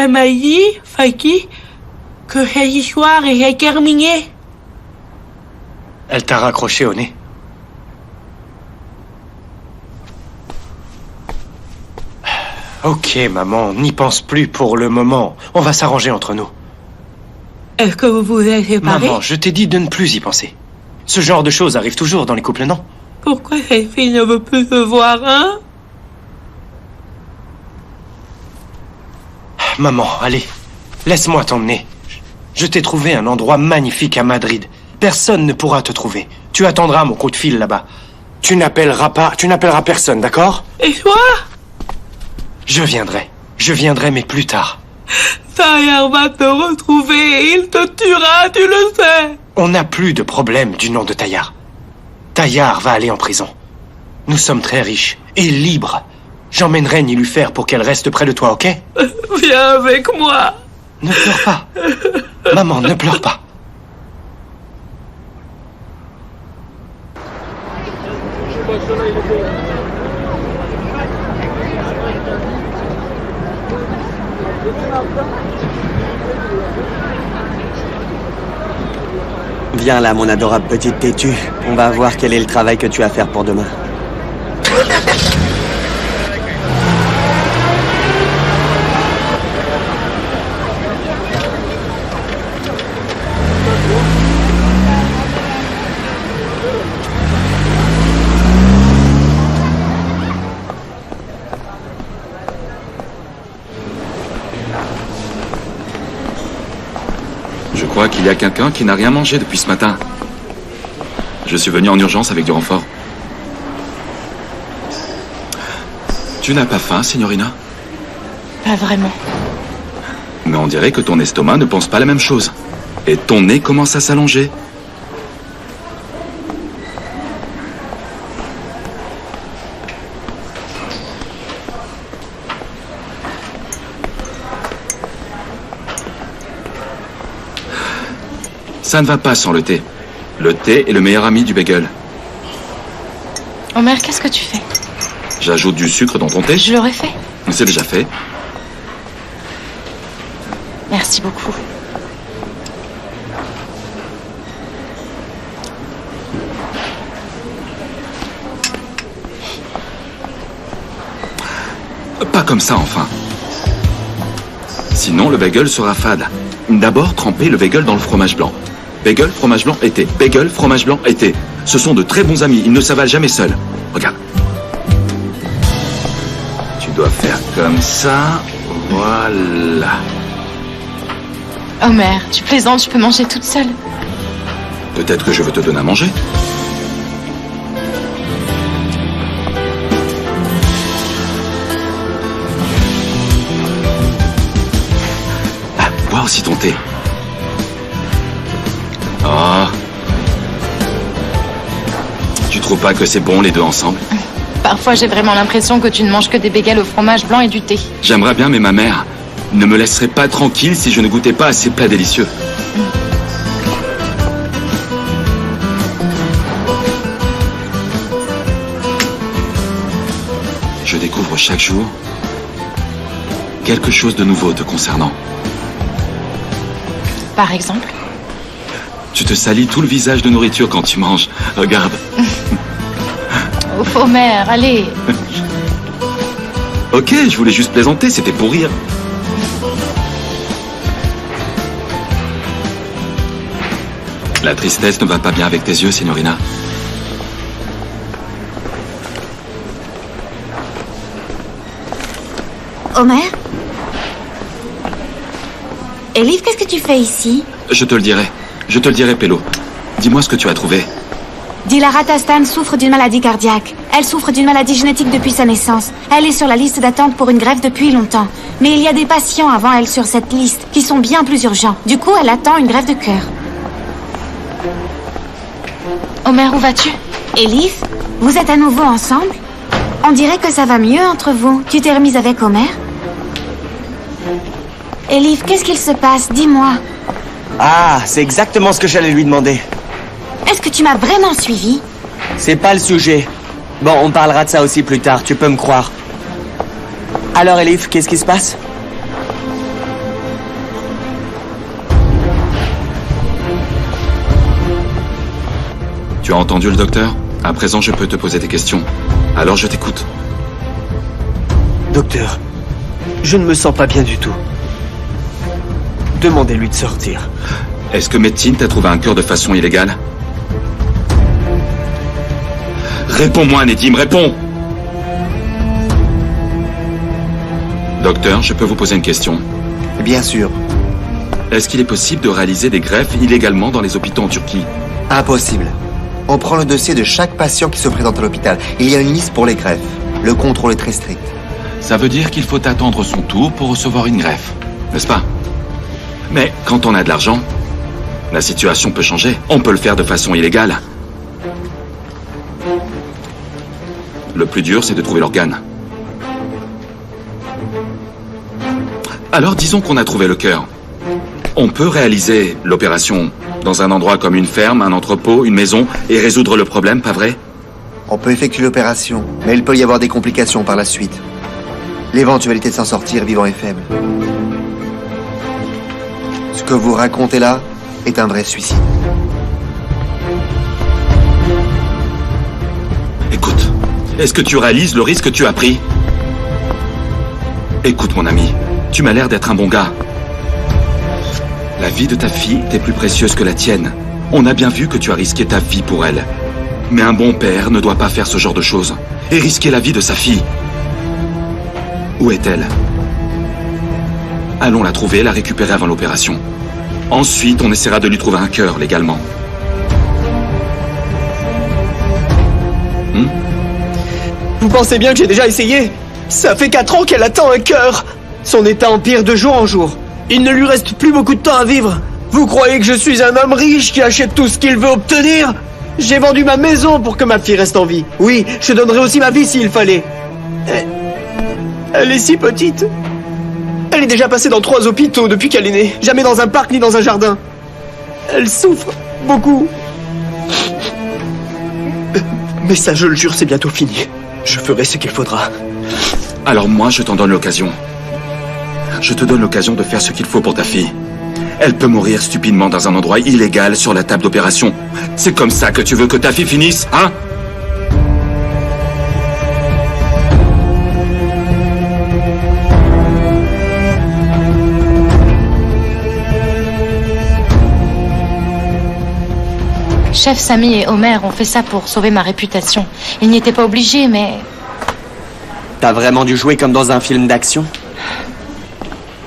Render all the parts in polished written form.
Elle m'a dit, Faki, que cette histoire est terminée. Elle t'a raccroché au nez. Ok, maman, n'y pense plus pour le moment. On va s'arranger entre nous. Est-ce que vous vous êtes séparés? Maman, je t'ai dit de ne plus y penser. Ce genre de choses arrive toujours dans les couples, non? Pourquoi cette fille ne veut plus se voir, hein? Maman, allez, laisse-moi t'emmener. Je t'ai trouvé un endroit magnifique à Madrid. Personne ne pourra te trouver. Tu attendras mon coup de fil là-bas. Tu n'appelleras personne, d'accord? Et toi? Je viendrai, mais plus tard. Taillard va te retrouver et il te tuera, tu le sais. On n'a plus de problème du nom de Taillard. Taillard va aller en prison. Nous sommes très riches et libres. J'emmènerai Nilufer pour qu'elle reste près de toi, ok? Viens avec moi. Ne pleure pas. Maman, ne pleure pas. Viens là, mon adorable petite têtue. On va voir quel est le travail que tu as à faire pour demain. Je crois qu'il y a quelqu'un qui n'a rien mangé depuis ce matin. Je suis venu en urgence avec du renfort. Tu n'as pas faim, signorina? Pas vraiment. Mais on dirait que ton estomac ne pense pas la même chose. Et ton nez commence à s'allonger. Ça ne va pas sans le thé. Le thé est le meilleur ami du bagel. Omer, qu'est-ce que tu fais? J'ajoute du sucre dans ton thé. Je l'aurais fait. C'est déjà fait. Merci beaucoup. Pas comme ça, enfin. Sinon, le bagel sera fade. D'abord, trempez le bagel dans le fromage blanc. Bagel, fromage blanc, été. Bagel, fromage blanc, été. Ce sont de très bons amis. Ils ne s'avalent jamais seuls. Regarde. Tu dois faire comme ça. Voilà. Omer, tu plaisantes, je peux manger toute seule. Peut-être que je veux te donner à manger. Ah, bois aussi ton thé. Oh. Tu trouves pas que c'est bon les deux ensemble? Parfois, j'ai vraiment l'impression que tu ne manges que des bagels au fromage blanc et du thé. J'aimerais bien, mais ma mère ne me laisserait pas tranquille si je ne goûtais pas à ces plats délicieux. Je découvre chaque jour quelque chose de nouveau te concernant. Par exemple? Tu te salis tout le visage de nourriture quand tu manges. Regarde. Ouf, Omer, allez. Ok, je voulais juste plaisanter, c'était pour rire. La tristesse ne va pas bien avec tes yeux, signorina. Omer? Elif, qu'est-ce que tu fais ici? Je te le dirai, Pélo. Dis-moi ce que tu as trouvé. Dilara Tastan souffre d'une maladie cardiaque. Elle souffre d'une maladie génétique depuis sa naissance. Elle est sur la liste d'attente pour une greffe depuis longtemps. Mais il y a des patients avant elle sur cette liste qui sont bien plus urgents. Du coup, elle attend une greffe de cœur. Omer, où vas-tu? Elif, vous êtes à nouveau ensemble? On dirait que ça va mieux entre vous. Tu t'es remise avec Omer? Elif, qu'est-ce qu'il se passe? Dis-moi. Ah, c'est exactement ce que j'allais lui demander. Est-ce que tu m'as vraiment suivi? C'est pas le sujet. Bon, on parlera de ça aussi plus tard, tu peux me croire. Alors Elif, qu'est-ce qui se passe? Tu as entendu le docteur? À présent, je peux te poser des questions. Alors je t'écoute. Docteur, je ne me sens pas bien du tout. Demandez-lui de sortir. Est-ce que Médecine t'a trouvé un cœur de façon illégale? Réponds-moi, Nedim, réponds! Docteur, je peux vous poser une question? Bien sûr. Est-ce qu'il est possible de réaliser des greffes illégalement dans les hôpitaux en Turquie? Impossible. On prend le dossier de chaque patient qui se présente à l'hôpital. Il y a une liste pour les greffes. Le contrôle est très strict. Ça veut dire qu'il faut attendre son tour pour recevoir une greffe, n'est-ce pas? Mais quand on a de l'argent, la situation peut changer. On peut le faire de façon illégale. Le plus dur, c'est de trouver l'organe. Alors disons qu'on a trouvé le cœur. On peut réaliser l'opération dans un endroit comme une ferme, un entrepôt, une maison, et résoudre le problème, pas vrai? On peut effectuer l'opération, mais il peut y avoir des complications par la suite. L'éventualité de s'en sortir vivant est faible. Ce que vous racontez là est un vrai suicide. Écoute, est-ce que tu réalises le risque que tu as pris? Écoute, mon ami, tu m'as l'air d'être un bon gars. La vie de ta fille est plus précieuse que la tienne. On a bien vu que tu as risqué ta vie pour elle. Mais un bon père ne doit pas faire ce genre de choses et risquer la vie de sa fille. Où est-elle? Allons la trouver et la récupérer avant l'opération. Ensuite, on essaiera de lui trouver un cœur légalement. Vous pensez bien que j'ai déjà essayé? Ça fait 4 ans qu'elle attend un cœur. Son état empire de jour en jour. Il ne lui reste plus beaucoup de temps à vivre. Vous croyez que je suis un homme riche qui achète tout ce qu'il veut obtenir? J'ai vendu ma maison pour que ma fille reste en vie. Oui, je donnerai aussi ma vie s'il fallait. Elle est si petite. Elle est déjà passée dans 3 hôpitaux depuis qu'elle est née. Jamais dans un parc ni dans un jardin. Elle souffre beaucoup. Mais ça, je le jure, c'est bientôt fini. Je ferai ce qu'il faudra. Alors moi, je t'en donne l'occasion. Je te donne l'occasion de faire ce qu'il faut pour ta fille. Elle peut mourir stupidement dans un endroit illégal sur la table d'opération. C'est comme ça que tu veux que ta fille finisse, hein? Chef Samy et Omer ont fait ça pour sauver ma réputation. Ils n'y étaient pas obligés, mais... T'as vraiment dû jouer comme dans un film d'action?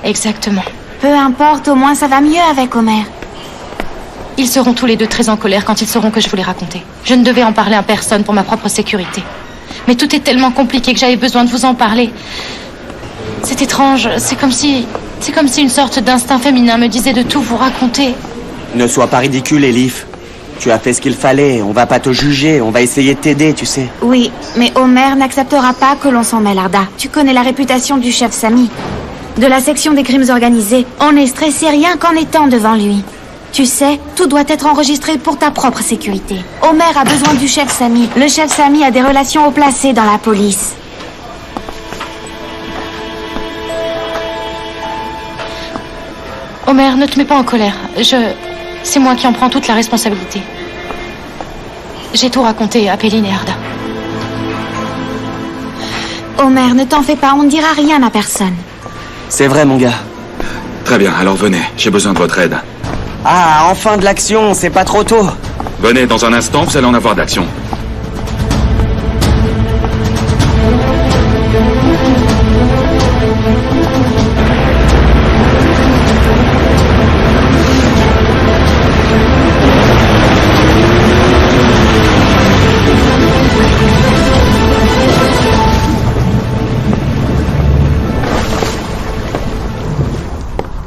Exactement. Peu importe, au moins ça va mieux avec Omer. Ils seront tous les deux très en colère quand ils sauront que je vous l'ai raconté. Je ne devais en parler à personne pour ma propre sécurité. Mais tout est tellement compliqué que j'avais besoin de vous en parler. C'est étrange, c'est comme si une sorte d'instinct féminin me disait de tout vous raconter. Ne sois pas ridicule, Elif. Tu as fait ce qu'il fallait, on va pas te juger, on va essayer de t'aider, tu sais. Oui, mais Omer n'acceptera pas que l'on s'en mêle, Arda. Tu connais la réputation du chef Samy. De la section des crimes organisés, on est stressé rien qu'en étant devant lui. Tu sais, tout doit être enregistré pour ta propre sécurité. Omer a besoin du chef Samy. Le chef Samy a des relations haut placées dans la police. Omer, ne te mets pas en colère. C'est moi qui en prends toute la responsabilité. J'ai tout raconté à Péline et Arda. Omer, ne t'en fais pas, on ne dira rien à personne. C'est vrai, mon gars. Très bien, alors venez, j'ai besoin de votre aide. Ah, enfin de l'action, c'est pas trop tôt. Venez, dans un instant, vous allez en avoir d'action.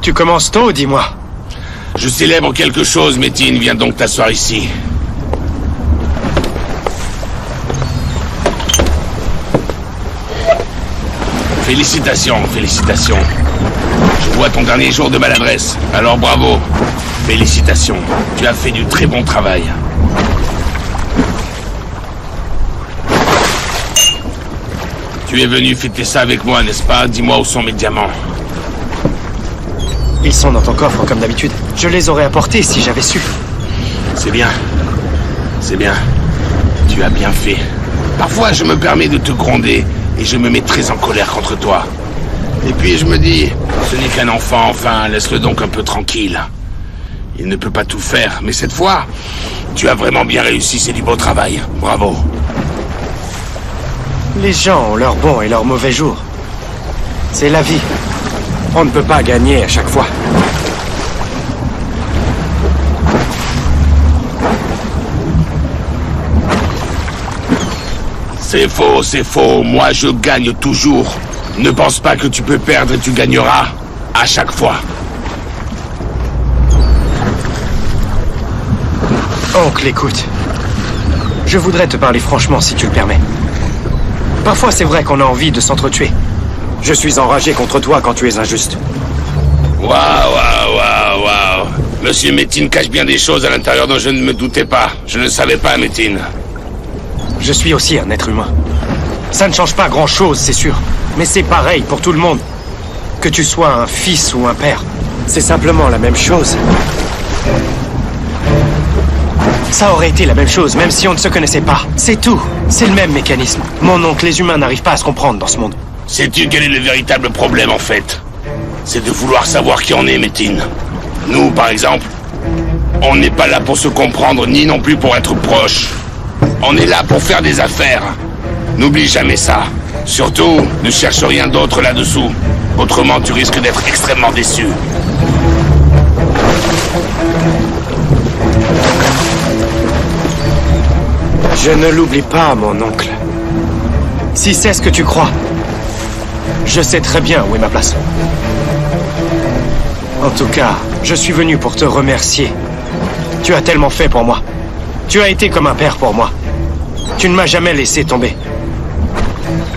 Tu commences tôt, dis-moi. Je célèbre quelque chose, Métine. Viens donc t'asseoir ici. Félicitations, félicitations. Je vois ton dernier jour de maladresse. Alors bravo. Félicitations. Tu as fait du très bon travail. Tu es venu fêter ça avec moi, n'est-ce pas? Dis-moi où sont mes diamants. Ils sont dans ton coffre, comme d'habitude. Je les aurais apportés si j'avais su. C'est bien. C'est bien. Tu as bien fait. Parfois, je me permets de te gronder et je me mets très en colère contre toi. Et puis, je me dis, ce n'est qu'un enfant, enfin, laisse-le donc un peu tranquille. Il ne peut pas tout faire, mais cette fois, tu as vraiment bien réussi, c'est du beau travail. Bravo. Les gens ont leurs bons et leurs mauvais jours. C'est la vie. On ne peut pas gagner à chaque fois. C'est faux, c'est faux. Moi, je gagne toujours. Ne pense pas que tu peux perdre et tu gagneras à chaque fois. Oncle, écoute. Je voudrais te parler franchement, si tu le permets. Parfois, c'est vrai qu'on a envie de s'entretuer. Je suis enragé contre toi quand tu es injuste. Waouh. Monsieur Métine cache bien des choses à l'intérieur dont je ne me doutais pas. Je ne savais pas, Métine. Je suis aussi un être humain. Ça ne change pas grand-chose, c'est sûr. Mais c'est pareil pour tout le monde. Que tu sois un fils ou un père. C'est simplement la même chose. Ça aurait été la même chose, même si on ne se connaissait pas. C'est tout. C'est le même mécanisme. Mon oncle, les humains n'arrivent pas à se comprendre dans ce monde. Sais-tu quel est le véritable problème, en fait? C'est de vouloir savoir qui on est, Métine. Nous, par exemple, on n'est pas là pour se comprendre, ni non plus pour être proches. On est là pour faire des affaires. N'oublie jamais ça. Surtout, ne cherche rien d'autre là-dessous. Autrement, tu risques d'être extrêmement déçu. Je ne l'oublie pas, mon oncle. Si c'est ce que tu crois, je sais très bien où est ma place. En tout cas, je suis venu pour te remercier. Tu as tellement fait pour moi. Tu as été comme un père pour moi. Tu ne m'as jamais laissé tomber.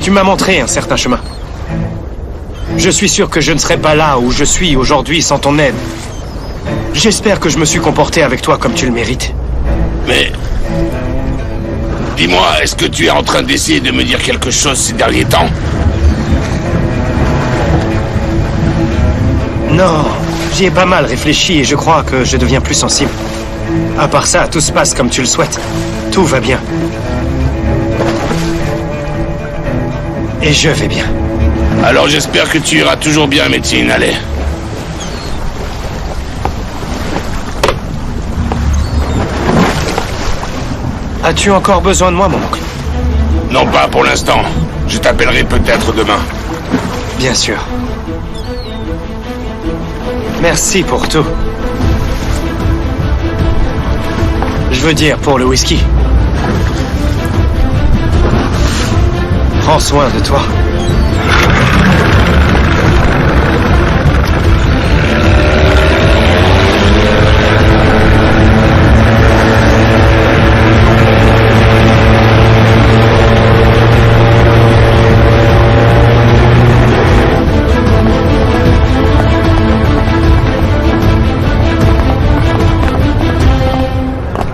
Tu m'as montré un certain chemin. Je suis sûr que je ne serais pas là où je suis aujourd'hui sans ton aide. J'espère que je me suis comporté avec toi comme tu le mérites. Mais... dis-moi, est-ce que tu es en train d'essayer de me dire quelque chose ces derniers temps? Non, j'y ai pas mal réfléchi et je crois que je deviens plus sensible. À part ça, tout se passe comme tu le souhaites. Tout va bien. Et je vais bien. Alors j'espère que tu iras toujours bien, Métine, allez. As-tu encore besoin de moi, mon oncle? Non, pas pour l'instant. Je t'appellerai peut-être demain. Bien sûr. Merci pour tout. Je veux dire, pour le whisky. Prends soin de toi.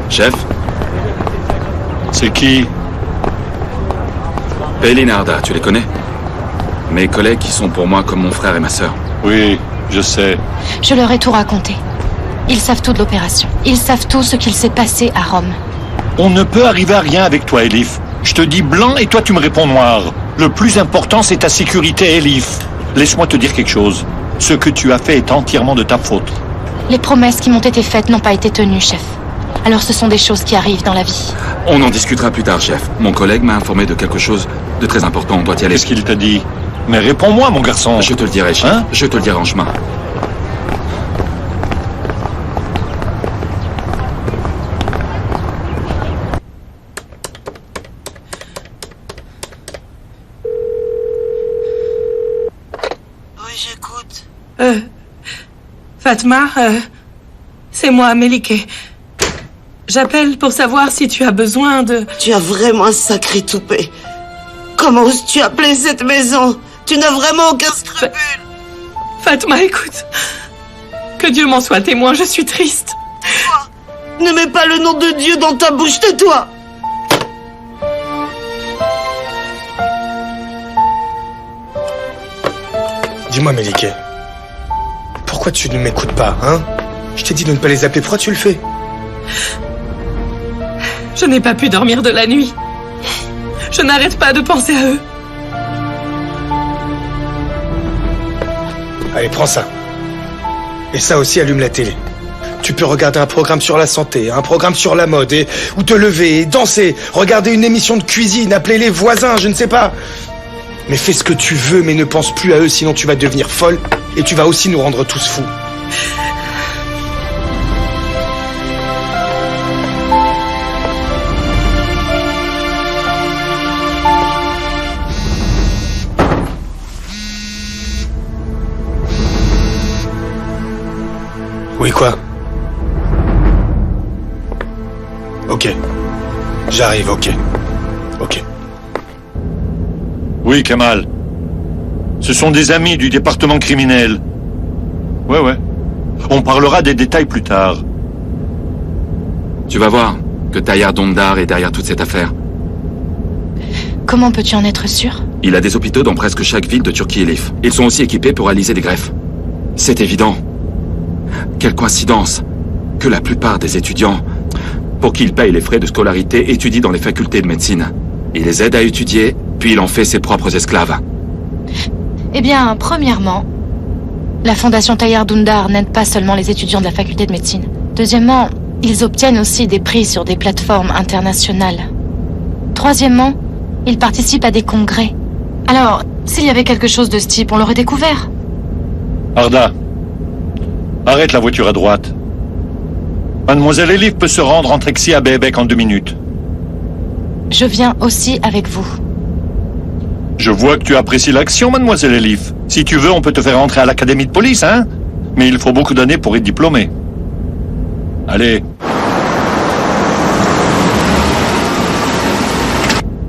Chef, C'est qui? Pale et Narda, tu les connais? Mes collègues qui sont pour moi comme mon frère et ma sœur. Oui, je sais. Je leur ai tout raconté. Ils savent tout de l'opération. Ils savent tout ce qu'il s'est passé à Rome. On ne peut arriver à rien avec toi, Elif. Je te dis blanc et toi tu me réponds noir. Le plus important, c'est ta sécurité, Elif. Laisse-moi te dire quelque chose. Ce que tu as fait est entièrement de ta faute. Les promesses qui m'ont été faites n'ont pas été tenues, chef. Alors ce sont des choses qui arrivent dans la vie. On en discutera plus tard, chef. Mon collègue m'a informé de quelque chose de très important. On doit y aller. Qu'est-ce qu'il t'a dit? Mais réponds-moi, mon garçon. Je te le dirai, chef. Hein? Je te le dirai en chemin. Oui, j'écoute. Fatma, c'est moi, Melike. J'appelle pour savoir si tu as besoin de... Tu as vraiment un sacré toupet. Comment oses-tu appeler cette maison? Tu n'as vraiment aucun scrupule. Fatma, écoute. Que Dieu m'en soit témoin, je suis triste. Ne mets pas le nom de Dieu dans ta bouche, tais-toi. Dis-moi, Melike. Pourquoi tu ne m'écoutes pas, hein? Je t'ai dit de ne pas les appeler, pourquoi tu le fais? Je n'ai pas pu dormir de la nuit. Je n'arrête pas de penser à eux. Allez, prends ça. Et ça aussi, allume la télé. Tu peux regarder un programme sur la santé, un programme sur la mode, ou te lever, et danser, regarder une émission de cuisine, appeler les voisins, je ne sais pas. Mais fais ce que tu veux, mais ne pense plus à eux, sinon tu vas devenir folle, et tu vas aussi nous rendre tous fous. Oui, quoi? Ok. J'arrive, ok. Ok. Oui, Kamal. Ce sont des amis du département criminel. Ouais. On parlera des détails plus tard. Tu vas voir que Tayyar Dondar est derrière toute cette affaire. Comment peux-tu en être sûr? Il a des hôpitaux dans presque chaque ville de Turquie, Elif. Ils sont aussi équipés pour réaliser des greffes. C'est évident. Quelle coïncidence que la plupart des étudiants, pour qui il paye les frais de scolarité, étudient dans les facultés de médecine. Il les aide à étudier, puis il en fait ses propres esclaves. Eh bien, premièrement, la Fondation Tayyar Dondar n'aide pas seulement les étudiants de la faculté de médecine. Deuxièmement, ils obtiennent aussi des prix sur des plateformes internationales. Troisièmement, ils participent à des congrès. Alors, s'il y avait quelque chose de ce type, on l'aurait découvert. Arda, arrête la voiture à droite. Mademoiselle Elif peut se rendre entre Exi à Beybec en 2 minutes. Je viens aussi avec vous. Je vois que tu apprécies l'action, mademoiselle Elif. Si tu veux, on peut te faire entrer à l'académie de police, hein? Mais il faut beaucoup d'années pour être diplômé. Allez.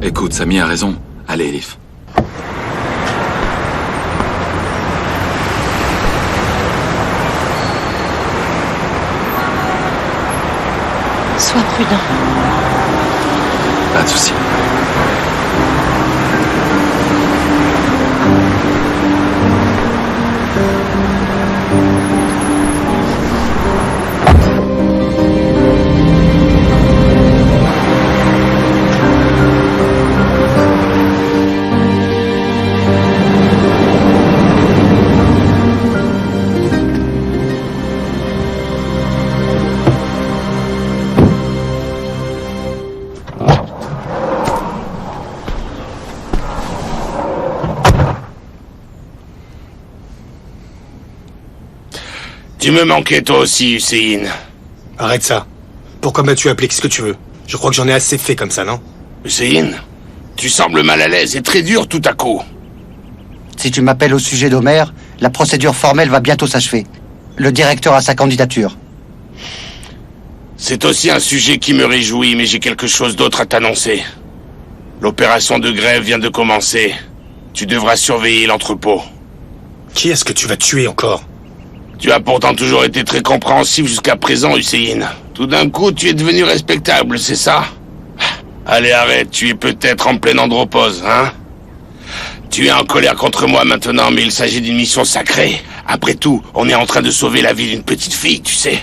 Écoute, Samy a raison. Allez, Elif. Sois prudent. Pas de souci. Tu me manquais toi aussi, Hussein. Arrête ça. Pourquoi m'as-tu appelé? Qu'est-ce que tu veux? Je crois que j'en ai assez fait comme ça, non? Hussein, tu sembles mal à l'aise et très dur tout à coup. Si tu m'appelles au sujet d'Omer, la procédure formelle va bientôt s'achever. Le directeur a sa candidature. C'est aussi un sujet qui me réjouit, mais j'ai quelque chose d'autre à t'annoncer. L'opération de grève vient de commencer. Tu devras surveiller l'entrepôt. Qui est-ce que tu vas tuer encore? Tu as pourtant toujours été très compréhensif jusqu'à présent, Hussein. Tout d'un coup, tu es devenu respectable, c'est ça? Allez, arrête, tu es peut-être en pleine andropause, hein? Tu es en colère contre moi maintenant, mais il s'agit d'une mission sacrée. Après tout, on est en train de sauver la vie d'une petite fille, tu sais.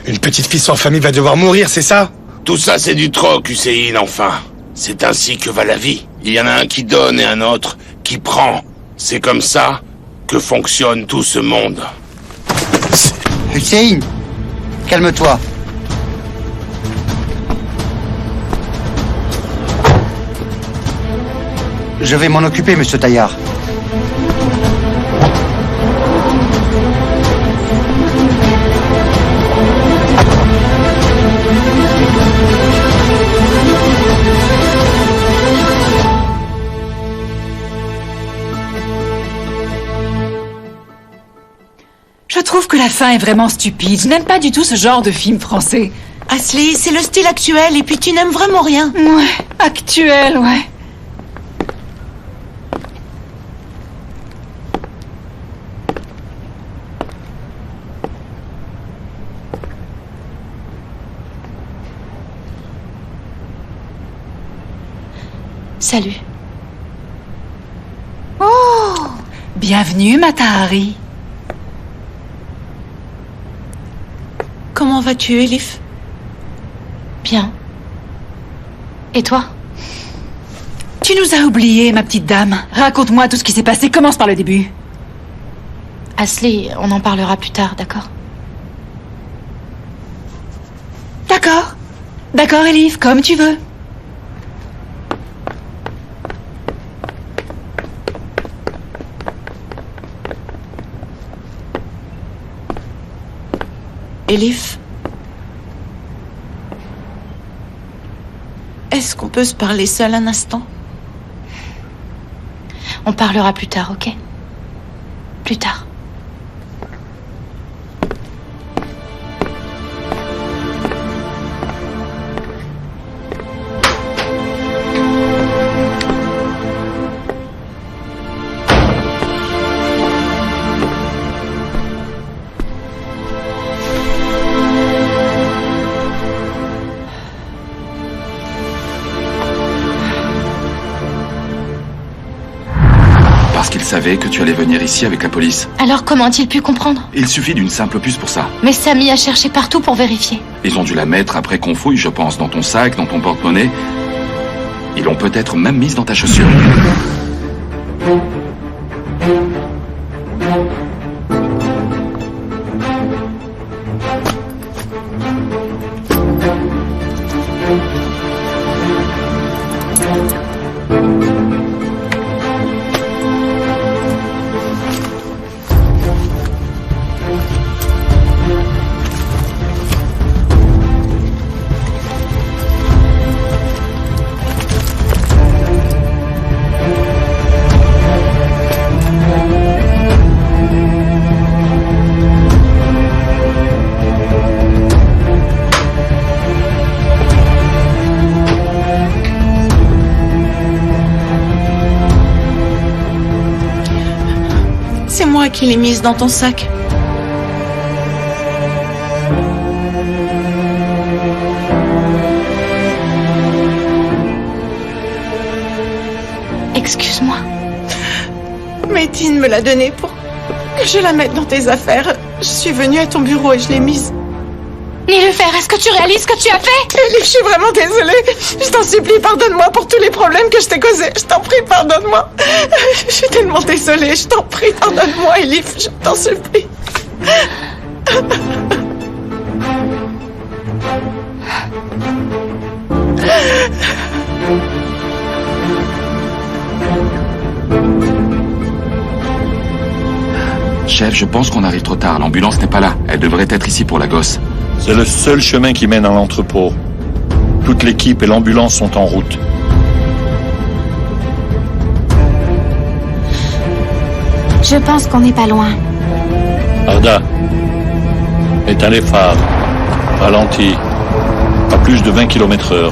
Une petite fille sans famille va devoir mourir, c'est ça? Tout ça, c'est du troc, Hussein, enfin. C'est ainsi que va la vie. Il y en a un qui donne et un autre qui prend. C'est comme ça que fonctionne tout ce monde. Hussein, calme-toi. Je vais m'en occuper, monsieur Tayyar. Je trouve que la fin est vraiment stupide. Je n'aime pas du tout ce genre de film français. Ashley, c'est le style actuel et puis tu n'aimes vraiment rien. Ouais, actuel, ouais. Salut. Oh, bienvenue, Matahari. Comment vas-tu, Elif? Bien. Et toi? Tu nous as oubliés, ma petite dame. Raconte-moi tout ce qui s'est passé. Commence par le début. Ashley, on en parlera plus tard, d'accord? D'accord. D'accord, Elif, comme tu veux. Elif, est-ce qu'on peut se parler seul un instant? On parlera plus tard, ok? Plus tard. Parce qu'il savait que tu allais venir ici avec la police. Alors comment a-t-il pu comprendre? Il suffit d'une simple puce pour ça. Mais Samy a cherché partout pour vérifier. Ils ont dû la mettre après qu'on fouille, je pense, dans ton sac, dans ton porte-monnaie. Ils l'ont peut-être même mise dans ta chaussure. C'est moi qui l'ai mise dans ton sac. Excuse-moi. Métine me l'a donnée pour que je la mette dans tes affaires. Je suis venue à ton bureau et je l'ai mise. Nilüfer, est-ce que tu réalises ce que tu as fait? Elif, je suis vraiment désolée. Je t'en supplie, pardonne-moi pour tous les problèmes que je t'ai causés. Je t'en prie, pardonne-moi. Je suis tellement désolée. Je t'en prie, pardonne-moi, Elif. Je t'en supplie. Chef, je pense qu'on arrive trop tard. L'ambulance n'est pas là. Elle devrait être ici pour la gosse. C'est le seul chemin qui mène à l'entrepôt. Toute l'équipe et l'ambulance sont en route. Je pense qu'on n'est pas loin. Arda, éteins les phares. Ralentis. Pas plus de 20 km/h.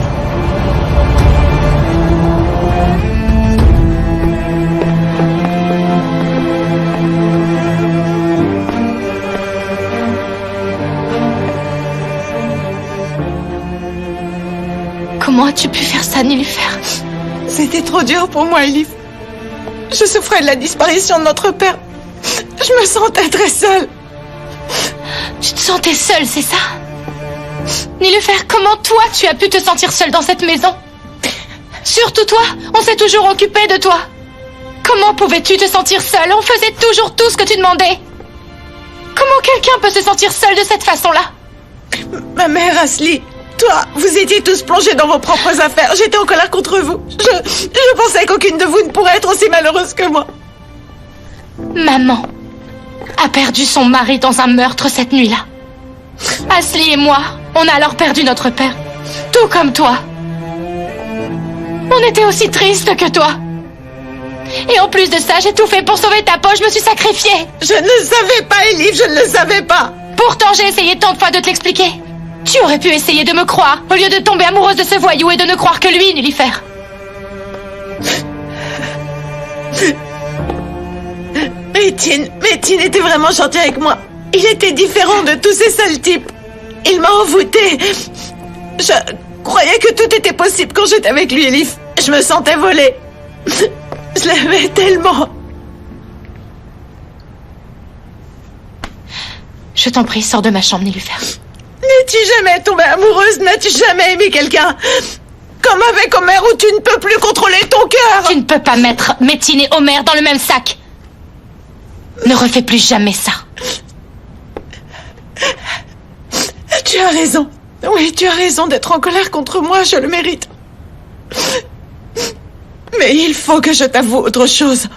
Comment as-tu pu faire ça, Nilüfer? C'était trop dur pour moi, Elif. Je souffrais de la disparition de notre père. Je me sentais très seule. Tu te sentais seule, c'est ça? Nilüfer, comment toi tu as pu te sentir seule dans cette maison? Surtout toi, on s'est toujours occupé de toi. Comment pouvais-tu te sentir seule? On faisait toujours tout ce que tu demandais. Comment quelqu'un peut se sentir seul de cette façon-là? Ma mère, Ashley, toi, vous étiez tous plongés dans vos propres affaires. J'étais en colère contre vous. Je pensais qu'aucune de vous ne pourrait être aussi malheureuse que moi. Maman a perdu son mari dans un meurtre cette nuit-là. Ashley et moi, on a alors perdu notre père. Tout comme toi. On était aussi tristes que toi. Et en plus de ça, j'ai tout fait pour sauver ta peau, je me suis sacrifiée. Je ne savais pas, Elif, je ne le savais pas. Pourtant, j'ai essayé tant de fois de te l'expliquer. Tu aurais pu essayer de me croire, au lieu de tomber amoureuse de ce voyou et de ne croire que lui, Nilüfer. Métine était vraiment gentil avec moi. Il était différent de tous ces sales types. Il m'a envoûtée. Je croyais que tout était possible quand j'étais avec lui, Elif. Je me sentais volée. Je l'aimais tellement. Je t'en prie, sors de ma chambre, Nilüfer. Es-tu jamais tombée amoureuse? N'as-tu jamais aimé quelqu'un? Comme avec Homer où tu ne peux plus contrôler ton cœur. Tu ne peux pas mettre Métine et Homer dans le même sac. Ne refais plus jamais ça. Tu as raison. Oui, tu as raison d'être en colère contre moi, je le mérite. Mais il faut que je t'avoue autre chose.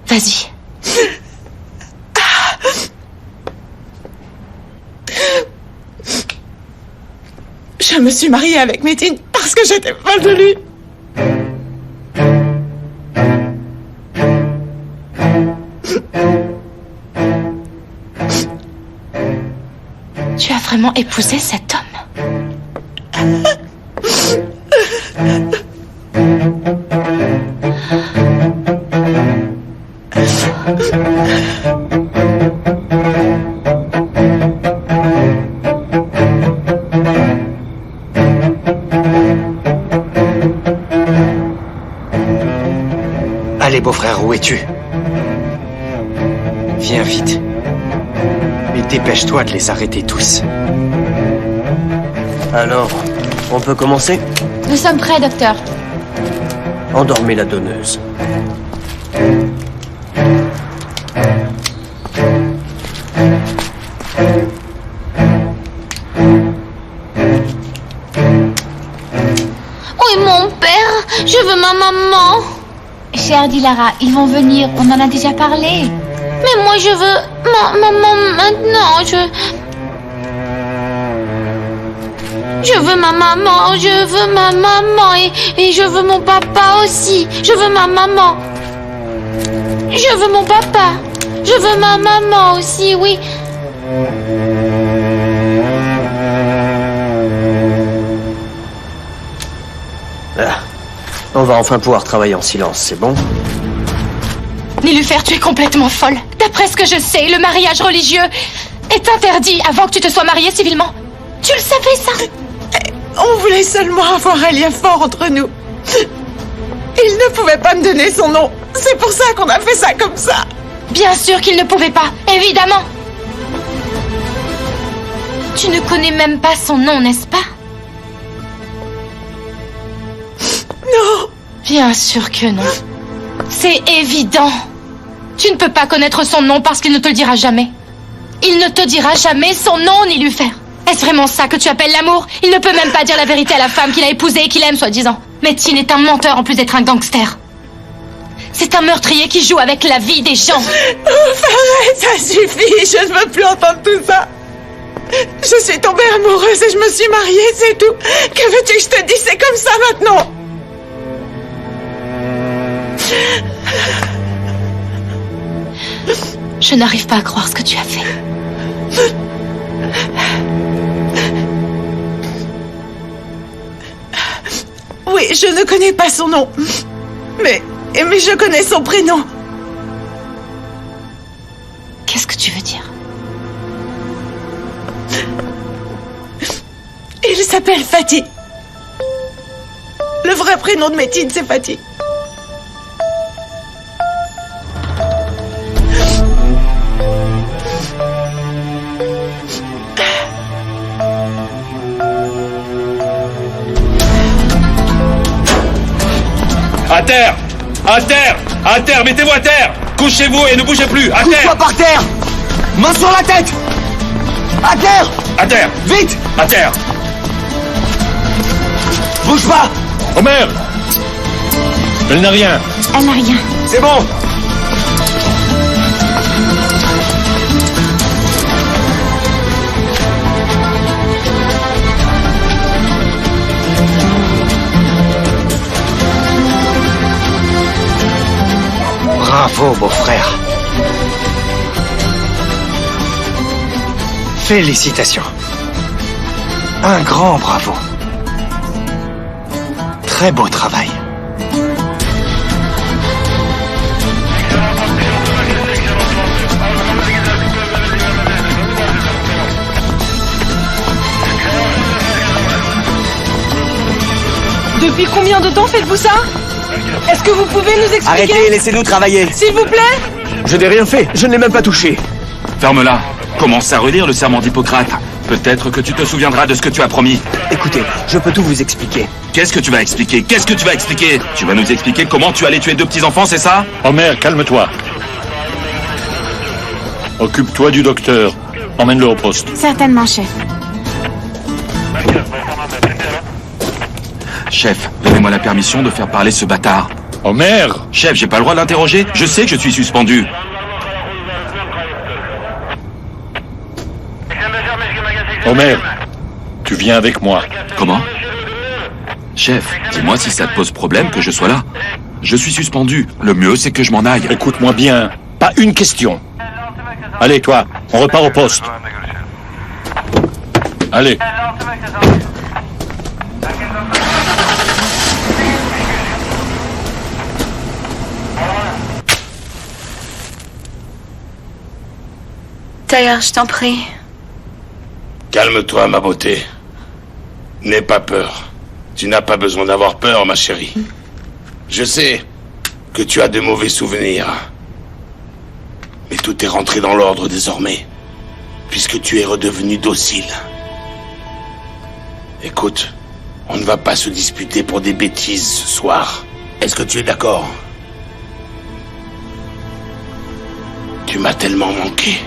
Vas-y. Je me suis mariée avec Métine parce que j'étais folle de lui. Tu as vraiment épousé cet homme? Allez, beau-frère, où es-tu? Viens vite. Mais dépêche-toi de les arrêter tous. Alors, on peut commencer? Nous sommes prêts, docteur. Endormez la donneuse. Oui, mon père, je veux ma maman. Chère Dilara, ils vont venir, on en a déjà parlé. Mais moi, je veux ma maman maintenant, Je veux ma maman, je veux ma maman et je veux mon papa aussi. Je veux ma maman. Je veux mon papa. Je veux ma maman aussi, oui. Ah, on va enfin pouvoir travailler en silence, c'est bon? Nilufer, tu es complètement folle. D'après ce que je sais, le mariage religieux est interdit avant que tu te sois mariée civilement. Tu le savais, ça? On voulait seulement avoir un lien fort entre nous. Il ne pouvait pas me donner son nom. C'est pour ça qu'on a fait ça comme ça. Bien sûr qu'il ne pouvait pas, évidemment. Tu ne connais même pas son nom, n'est-ce pas? Non. Bien sûr que non. C'est évident. Tu ne peux pas connaître son nom parce qu'il ne te le dira jamais. Il ne te dira jamais son nom, Nilufer. Est-ce vraiment ça que tu appelles l'amour? Il ne peut même pas dire la vérité à la femme qu'il a épousée et qu'il aime, soi-disant. Métine est un menteur en plus d'être un gangster. C'est un meurtrier qui joue avec la vie des gens. Ouf, arrête, ça suffit. Je ne veux plus entendre tout ça. Je suis tombée amoureuse et je me suis mariée, c'est tout. Que veux-tu que je te dise? C'est comme ça maintenant. Je n'arrive pas à croire ce que tu as fait. Oui, je ne connais pas son nom. Mais je connais son prénom. Qu'est-ce que tu veux dire? Il s'appelle Fatih. Le vrai prénom de Métine, c'est Fatih. À terre! À terre! À terre! Mettez-vous à terre! Couchez-vous et ne bougez plus! À terre! Couche-toi par terre! Main sur la tête! À terre! À terre! Vite! À terre! Bouge pas! Homer! Elle n'a rien. Elle n'a rien. C'est bon! Bravo, beau-frère. Félicitations. Un grand bravo. Très beau travail. Depuis combien de temps faites-vous ça? Est-ce que vous pouvez nous expliquer? Arrêtez, laissez-nous travailler. S'il vous plaît? Je n'ai rien fait, je ne l'ai même pas touché. Ferme-la. Commence à relire le serment d'Hippocrate. Peut-être que tu te souviendras de ce que tu as promis. Écoutez, je peux tout vous expliquer. Qu'est-ce que tu vas expliquer? Qu'est-ce que tu vas expliquer? Tu vas nous expliquer comment tu allais tuer 2 petits-enfants, c'est ça? Homer, calme-toi. Occupe-toi du docteur. Emmène-le au poste. Certainement, chef. Chef, donnez-moi la permission de faire parler ce bâtard. Homer! Chef, j'ai pas le droit de l'interroger? Je sais que je suis suspendu. Homer, tu viens avec moi. Comment? Chef, dis-moi si ça te pose problème que je sois là. Je suis suspendu. Le mieux, c'est que je m'en aille. Écoute-moi bien. Pas une question. Allez, toi, on repart au poste. Allez. Taillard, je t'en prie. Calme-toi, ma beauté. N'aie pas peur. Tu n'as pas besoin d'avoir peur, ma chérie. Je sais que tu as de mauvais souvenirs. Mais tout est rentré dans l'ordre désormais, puisque tu es redevenu docile. Écoute, on ne va pas se disputer pour des bêtises ce soir. Est-ce que tu es d'accord? Tu m'as tellement manqué.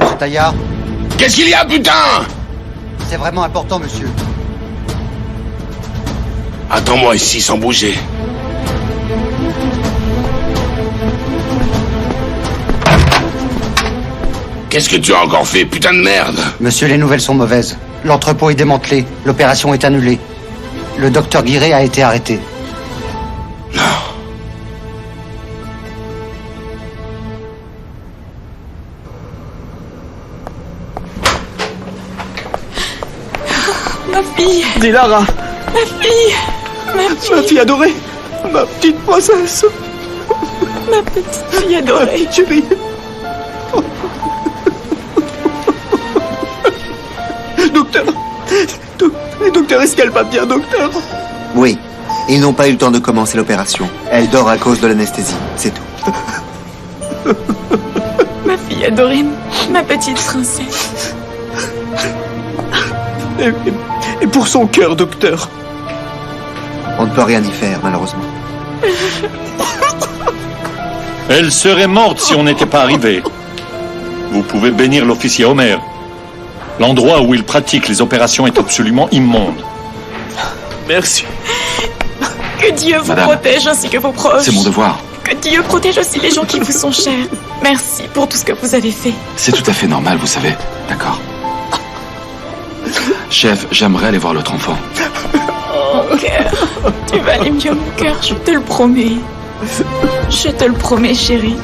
Monsieur Taillard? Qu'est-ce qu'il y a, putain? C'est vraiment important, monsieur. Attends-moi ici sans bouger. Qu'est-ce que tu as encore fait, putain de merde? Monsieur, les nouvelles sont mauvaises. L'entrepôt est démantelé. L'opération est annulée. Le docteur Guiret a été arrêté. Ma fille. Dilara, Ma fille. ma fille adorée, ma petite princesse, Ma petite fille adorée. chérie. Docteur, docteur, est-ce qu'elle va bien, docteur? Oui. Ils n'ont pas eu le temps de commencer l'opération. Elle dort à cause de l'anesthésie, c'est tout. Ma fille adorée. Ma petite princesse. Et pour son cœur, docteur? On ne peut rien y faire, malheureusement. Elle serait morte si on n'était pas arrivé. Vous pouvez bénir l'officier Homer. L'endroit où il pratique les opérations est absolument immonde. Merci. Que Dieu vous Madame, protège ainsi que vos proches. C'est mon devoir. Que Dieu protège aussi les gens qui vous sont chers. Merci pour tout ce que vous avez fait. C'est tout à fait normal, vous savez. D'accord. Chef, j'aimerais aller voir l'autre enfant. Oh, cœur. Tu vas aller mieux, mon cœur, je te le promets. Je te le promets, chérie.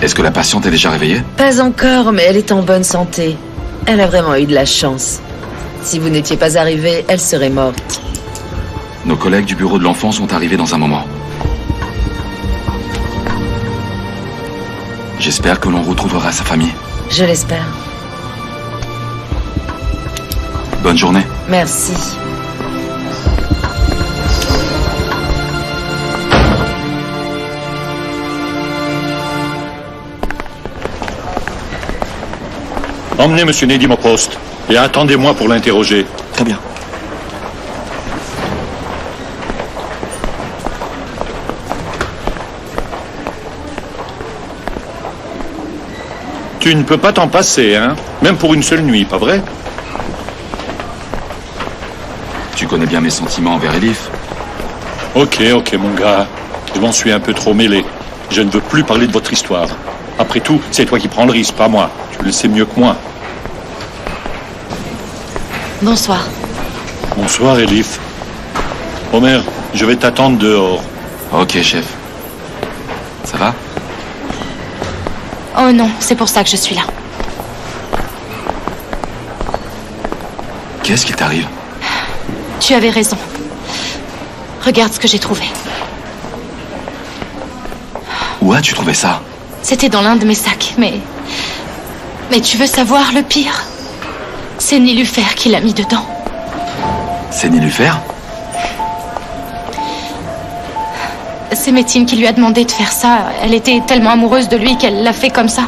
Est-ce que la patiente est déjà réveillée? Pas encore, mais elle est en bonne santé. Elle a vraiment eu de la chance. Si vous n'étiez pas arrivé, elle serait morte. Nos collègues du bureau de l'enfant sont arrivés dans un moment. J'espère que l'on retrouvera sa famille. Je l'espère. Bonne journée. Merci. Emmenez Monsieur Nedim au poste et attendez-moi pour l'interroger. Très bien. Tu ne peux pas t'en passer, hein? Même pour une seule nuit, pas vrai? Tu connais bien mes sentiments envers Elif. Ok, mon gars. Je m'en suis un peu trop mêlé. Je ne veux plus parler de votre histoire. Après tout, c'est toi qui prends le risque, pas moi. Tu le sais mieux que moi. Bonsoir. Bonsoir, Elif. Homer, je vais t'attendre dehors. Ok, chef. Ça va? Oh non, c'est pour ça que je suis là. Qu'est-ce qui t'arrive? Tu avais raison. Regarde ce que j'ai trouvé. Où as-tu trouvé ça? C'était dans l'un de mes sacs, mais tu veux savoir le pire? C'est Nilufer qui l'a mis dedans. C'est Nilufer? C'est Métine qui lui a demandé de faire ça. Elle était tellement amoureuse de lui qu'elle l'a fait comme ça,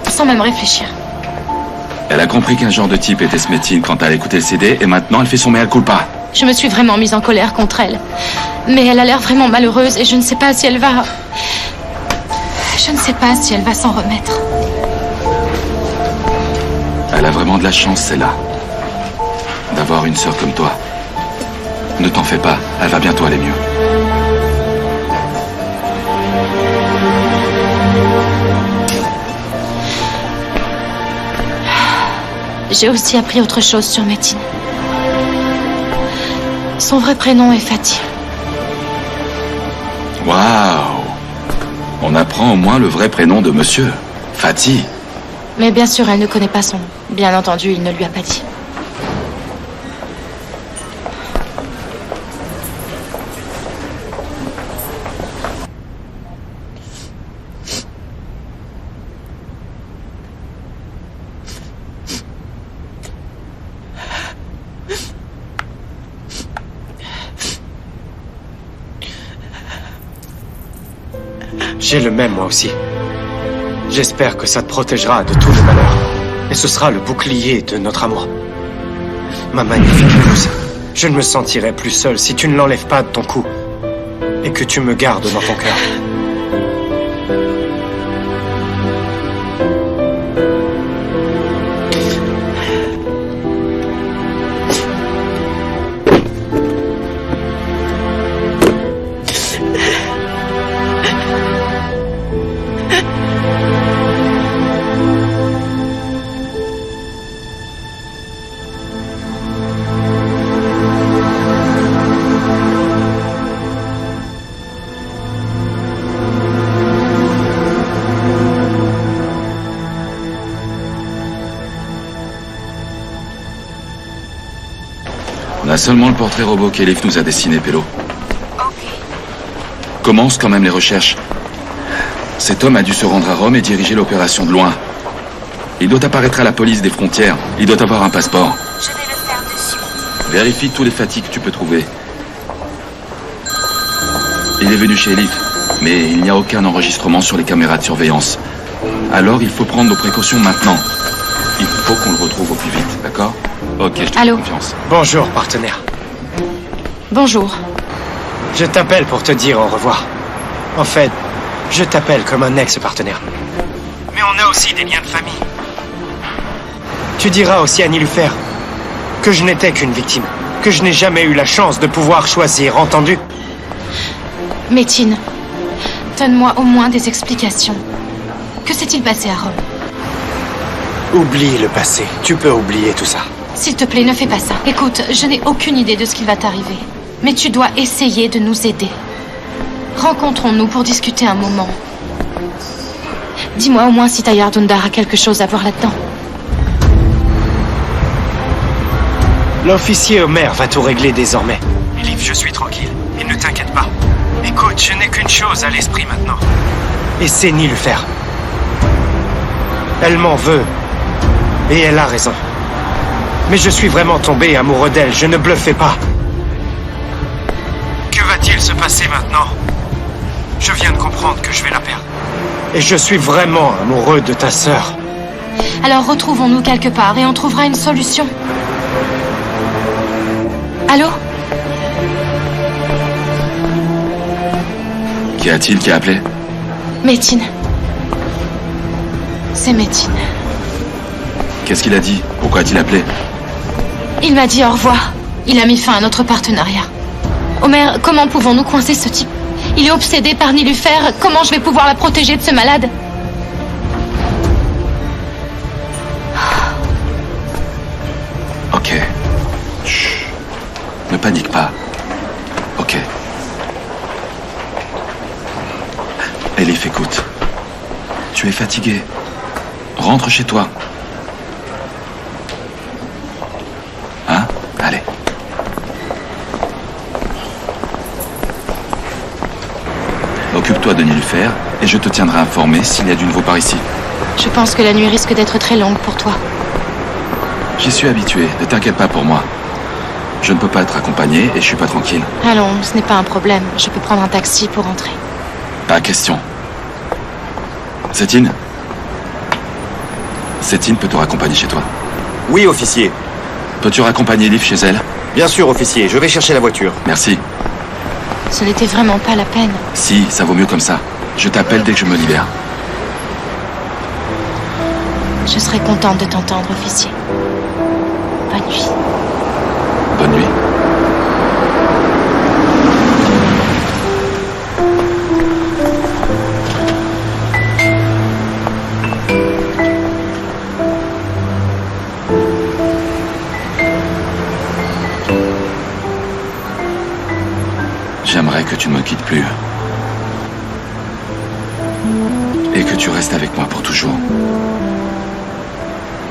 sans même réfléchir. Elle a compris qu'un genre de type était Métine quand elle a écouté le CD et maintenant elle fait son mea culpa. Je me suis vraiment mise en colère contre elle. Mais elle a l'air vraiment malheureuse et je ne sais pas si elle va... Je ne sais pas si elle va s'en remettre. Elle a vraiment de la chance, celle-là. D'avoir une sœur comme toi. Ne t'en fais pas, elle va bientôt aller mieux. J'ai aussi appris autre chose sur Métine. Son vrai prénom est Fatih. Waouh! On apprend au moins le vrai prénom de monsieur. Fatih. Mais bien sûr, elle ne connaît pas son nom. Bien entendu, il ne lui a pas dit. J'ai le même, moi aussi. J'espère que ça te protégera de tout le malheur. Et ce sera le bouclier de notre amour. Ma magnifique épouse, je ne me sentirai plus seul si tu ne l'enlèves pas de ton cou. Et que tu me gardes dans ton cœur. On a seulement le portrait robot qu'Elif nous a dessiné, Pélo. Commence quand même les recherches. Cet homme a dû se rendre à Rome et diriger l'opération de loin. Il doit apparaître à la police des frontières. Il doit avoir un passeport. Je vais le faire de suite. Vérifie tous les fatigues que tu peux trouver. Il est venu chez Elif, mais il n'y a aucun enregistrement sur les caméras de surveillance. Alors il faut prendre nos précautions maintenant. Il faut qu'on le retrouve au plus vite, d'accord? Ok, je te fais confiance. Bonjour, partenaire. Bonjour. Je t'appelle pour te dire au revoir. En fait, je t'appelle comme un ex-partenaire. Mais on a aussi des liens de famille. Tu diras aussi à Nilufer que je n'étais qu'une victime, que je n'ai jamais eu la chance de pouvoir choisir, entendu? Métine, donne-moi au moins des explications. Que s'est-il passé à Rome? Oublie le passé. Tu peux oublier tout ça. S'il te plaît, ne fais pas ça. Écoute, je n'ai aucune idée de ce qui va t'arriver. Mais tu dois essayer de nous aider. Rencontrons-nous pour discuter un moment. Dis-moi au moins si Tayyar Dundar a quelque chose à voir là-dedans. L'officier Omer va tout régler désormais. Elif, je suis tranquille. Et ne t'inquiète pas. Écoute, je n'ai qu'une chose à l'esprit maintenant. Et c'est Nilufer. Elle m'en veut. Et elle a raison. Mais je suis vraiment tombé amoureux d'elle, je ne bluffais pas. Que va-t-il se passer maintenant? Je viens de comprendre que je vais la perdre. Et je suis vraiment amoureux de ta sœur. Alors retrouvons-nous quelque part et on trouvera une solution. Allô? Qu'y a-t-il qui a appelé? Métine. C'est Métine. Qu'est-ce qu'il a dit? Pourquoi a-t-il appelé? Il m'a dit au revoir. Il a mis fin à notre partenariat. Omer, comment pouvons-nous coincer ce type? Il est obsédé par Nilufer. Comment je vais pouvoir la protéger de ce malade? Ok. Chut. Ne panique pas. Ok. Elif, écoute. Tu es fatigué. Rentre chez toi. Hein? Allez. Occupe-toi de Nilufer et je te tiendrai informé s'il y a du nouveau par ici. Je pense que la nuit risque d'être très longue pour toi. J'y suis habitué, ne t'inquiète pas pour moi. Je ne peux pas être accompagné et je suis pas tranquille. Allons, ce n'est pas un problème. Je peux prendre un taxi pour rentrer. Pas question. Sétine? Sétine peut te raccompagner chez toi. Oui, officier. Peux-tu raccompagner Elif chez elle? Bien sûr, officier. Je vais chercher la voiture. Merci. Ce n'était vraiment pas la peine. Si, ça vaut mieux comme ça. Je t'appelle dès que je me libère. Je serais contente de t'entendre, officier. Bonne nuit. Bonne nuit. J'aimerais que tu ne me quittes plus. Et que tu restes avec moi pour toujours.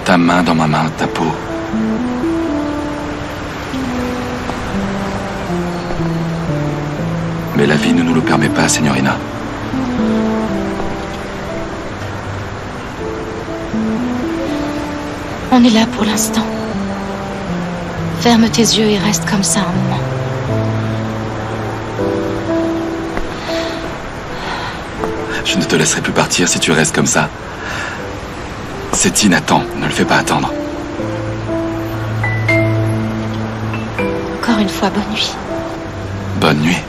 Ta main dans ma main, ta peau. Mais la vie ne nous le permet pas, Signorina. On est là pour l'instant. Ferme tes yeux et reste comme ça un moment. Je ne te laisserai plus partir si tu restes comme ça. Sétine attend, ne le fais pas attendre. Encore une fois, bonne nuit. Bonne nuit.